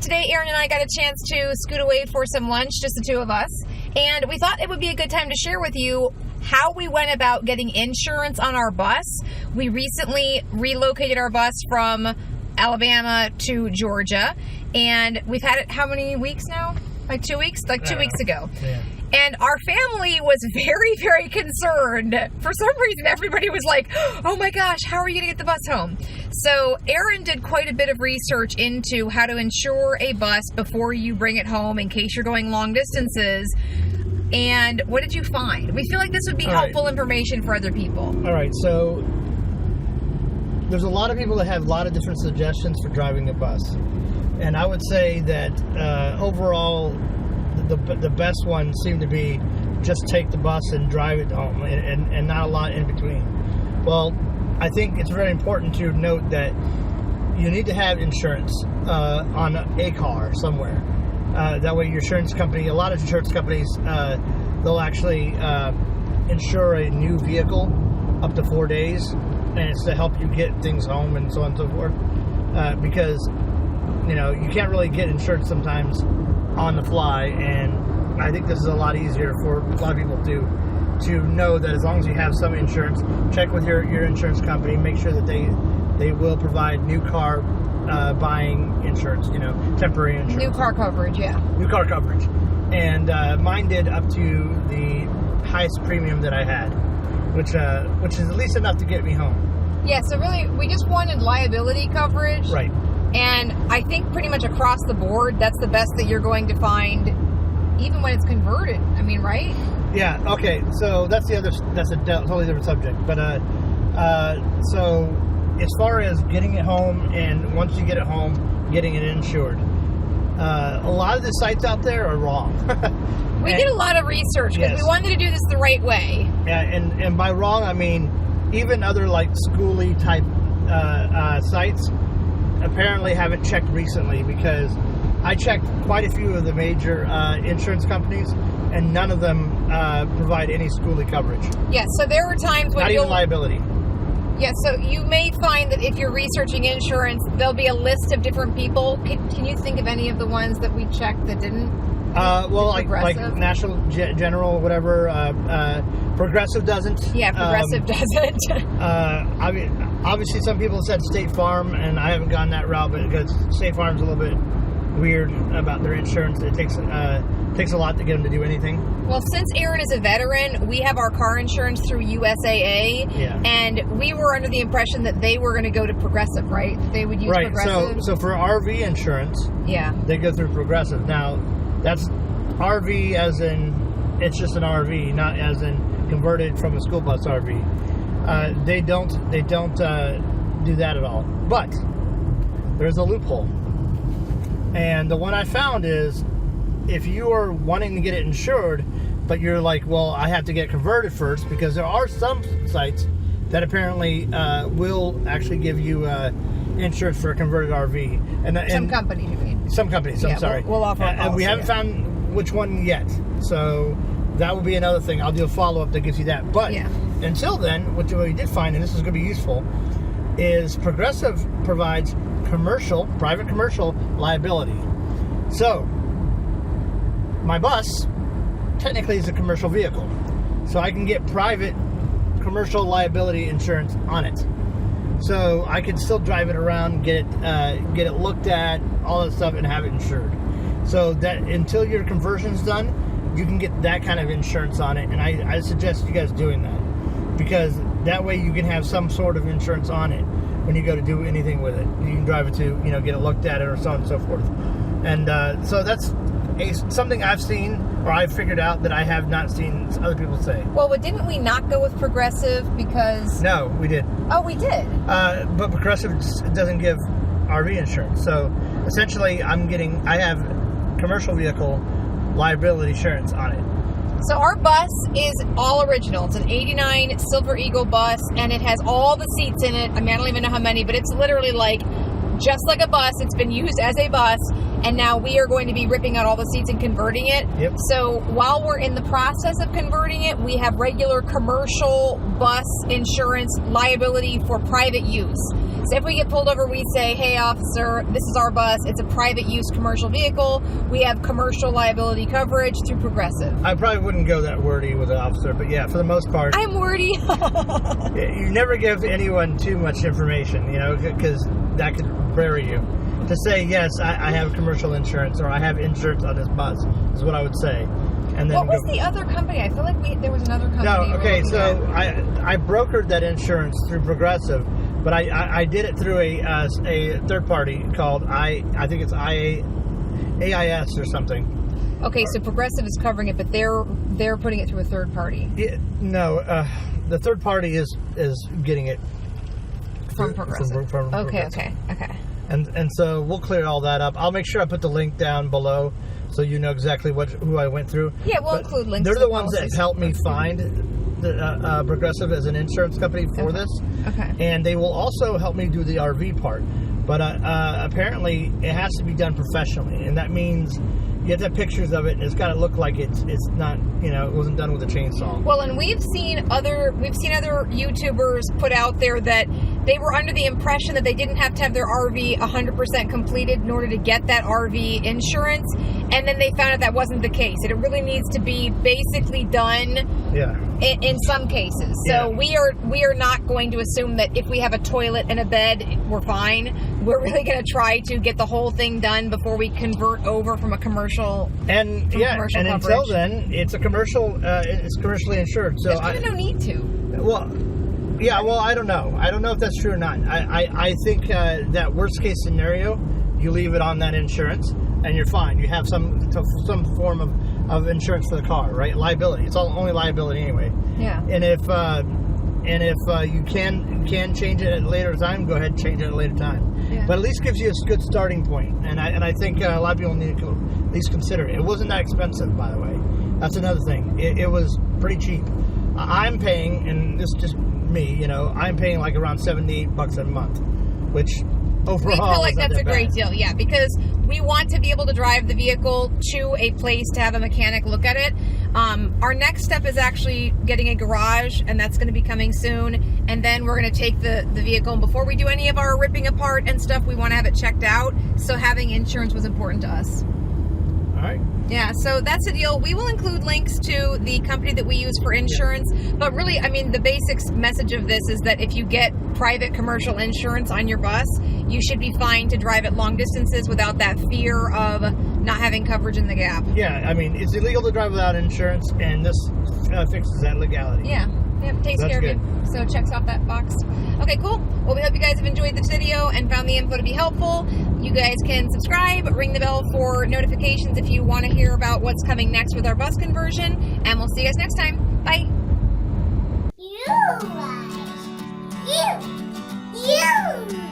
Today, Aaron and I got a chance to scoot away for some lunch, just the two of us, and we thought it would be a good time to share with you how we went about getting insurance on our bus. We recently relocated our bus from Alabama to Georgia, and we've had it how many weeks now? Like 2 weeks? Like 2 weeks ago. Yeah. And our family was very, very concerned. For some reason, everybody was like, oh my gosh, how are you going to get the bus home? So Aaron did quite a bit of research into how to insure a bus before you bring it home in case you're going long distances. And what did you find? We feel like this would be helpful information for other people. All right, so there's a lot of people that have a lot of different suggestions for driving a bus. And I would say that overall, the best one seemed to be just take the bus and drive it home and not a lot in between. Well, I think it's very important to note that you need to have insurance on a car somewhere. That way your insurance company, a lot of insurance companies, they'll actually insure a new vehicle up to 4 days, and it's to help you get things home and so on and so forth. Because, you know, you can't really get insurance sometimes on the fly, and I think this is a lot easier for a lot of people to know that as long as you have some insurance, check with your insurance company, make sure that they will provide new car buying insurance, you know, temporary insurance. New car coverage, yeah. New car coverage. And mine did up to the highest premium that I had, which is at least enough to get me home. Yeah, so really, we just wanted liability coverage. Right. And I think pretty much across the board, that's the best that you're going to find, even when it's converted. I mean, right? Yeah. Okay. So that's a totally different subject. But so as far as getting it home, and once you get it home, getting it insured, a lot of the sites out there are wrong. We did a lot of research because we wanted to do this the right way. Yeah, and by wrong I mean even other like schooly type sites apparently haven't checked recently, because I checked quite a few of the major insurance companies, and none of them provide any schooly coverage. Yeah, so there were times when not even liability. Yeah, so you may find that if you're researching insurance, there'll be a list of different people. Can you think of any of the ones that we checked that didn't? Well, like National General, whatever. Progressive doesn't. Yeah, Progressive doesn't. I mean, obviously, some people said State Farm, and I haven't gone that route, but because State Farm's a little bit weird about their insurance, it takes a lot to get them to do anything. Well, since Aaron is a veteran, we have our car insurance through USAA, and we were under the impression that they were going to go to Progressive, right? They would use Progressive. So for RV insurance, they go through Progressive. Now, that's RV as in it's just an RV, not as in converted from a school bus RV. They don't do that at all. But there's a loophole, and the one I found is if you are wanting to get it insured, but you're like, well, I have to get converted first, because there are some sites that apparently will actually give you insurance for a converted RV. And some companies, you mean? Some companies, I'm sorry. We'll offer a policy, and we haven't found which one yet. So that will be another thing. I'll do a follow-up that gives you that. But until then, what we did find, and this is going to be useful, is Progressive provides private commercial liability. So my bus technically is a commercial vehicle, so I can get private commercial liability insurance on it. So I can still drive it around, get it looked at, all that stuff, and have it insured. So that until your conversion's done, you can get that kind of insurance on it, and I suggest you guys doing that, because that way you can have some sort of insurance on it when you go to do anything with it. You can drive it to, get it looked at, or so on and so forth. And so that's something I've seen, or I've figured out that I have not seen other people say. Well, but didn't we not go with Progressive because... No, we did. Oh, we did? But Progressive doesn't give RV insurance. So essentially, I have commercial vehicle liability insurance on it. So our bus is all original. It's an 89 Silver Eagle bus, and it has all the seats in it. I mean, I don't even know how many, but it's literally like just like a bus. It's been used as a bus, and now we are going to be ripping out all the seats and converting it. Yep. So while we're in the process of converting it, we have regular commercial bus insurance liability for private use. So if we get pulled over, we say, hey, officer, this is our bus. It's a private use commercial vehicle. We have commercial liability coverage through Progressive. I probably wouldn't go that wordy with an officer, but yeah, for the most part. I'm wordy. You never give anyone too much information, because that could bury you. To say, yes, I have commercial insurance, or I have insurance on this bus, is what I would say. And then what was the other company? I feel like there was another company. No, okay, so I brokered that insurance through Progressive, but I did it through a third party called I think it's AIS or something. Okay, so Progressive is covering it, but they're putting it through a third party. No, the third party is getting it from Progressive. From okay. And so we'll clear all that up. I'll make sure I put the link down below so you know exactly who I went through. Yeah, we'll include links. They're the ones that helped me find the Progressive as an insurance company for this. Okay. And they will also help me do the RV part. But apparently it has to be done professionally, and that means you have to have pictures of it, and it's got to look like it's not, it wasn't done with a chainsaw. Well, and we've seen other YouTubers put out there that they were under the impression that they didn't have to have their RV 100% completed in order to get that RV insurance, and then they found out that wasn't the case. It really needs to be basically done. Yeah. In some cases. So we are not going to assume that if we have a toilet and a bed, we're fine. We're really going to try to get the whole thing done before we convert over from a commercial. And commercial and coverage. Until then, it's a commercial. It's commercially insured. So there's kind of no need to. Well, yeah. Well, I don't know. I don't know if that's true or not. I think that worst case scenario, you leave it on that insurance, and you're fine. You have some form of insurance for the car, right? Liability. It's only liability anyway. Yeah. And if you can change it at a later time, go ahead and change it at a later time. Yeah. But at least gives you a good starting point. And I think a lot of people need to at least consider it. It wasn't that expensive, by the way. That's another thing. It was pretty cheap. I'm paying, and this is just me, I'm paying like around $78 a month, which overall, we feel like that's a great deal, yeah, because we want to be able to drive the vehicle to a place to have a mechanic look at it. Our next step is actually getting a garage, and that's going to be coming soon. And then we're going to take the vehicle, and before we do any of our ripping apart and stuff, we want to have it checked out. So having insurance was important to us. All right. Yeah, so that's the deal. We will include links to the company that we use for insurance, but really, the basic message of this is that if you get private commercial insurance on your bus, you should be fine to drive at long distances without that fear of not having coverage in the gap. Yeah, it's illegal to drive without insurance, and this fixes that legality. Yeah. Yep, takes care of you. So checks off that box. Okay, cool. Well, we hope you guys have enjoyed this video and found the info to be helpful. You guys can subscribe, ring the bell for notifications if you want to hear about what's coming next with our bus conversion, and we'll see you guys next time. Bye. You.